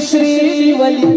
श्री वली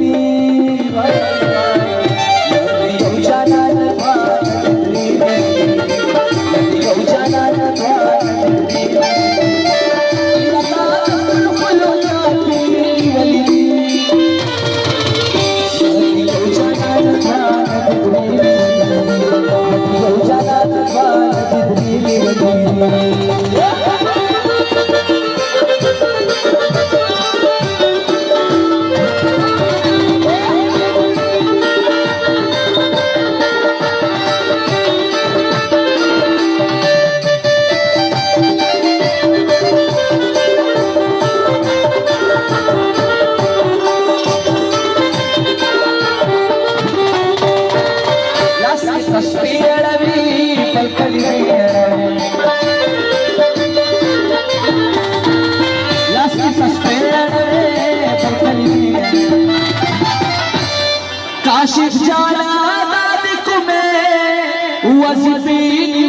काशिफ जाना दादिकु में वज़ीफ़ी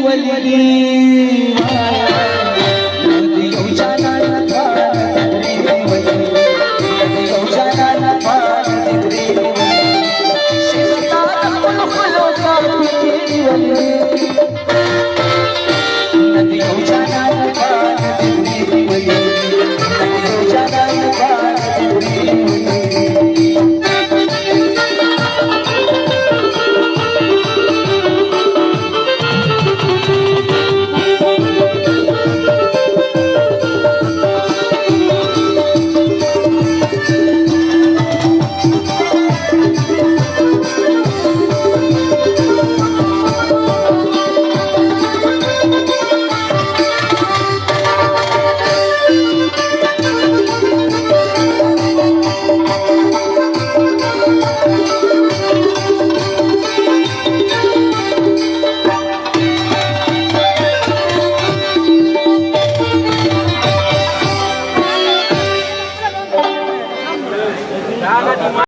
वली नदियों जाना नदियों जाना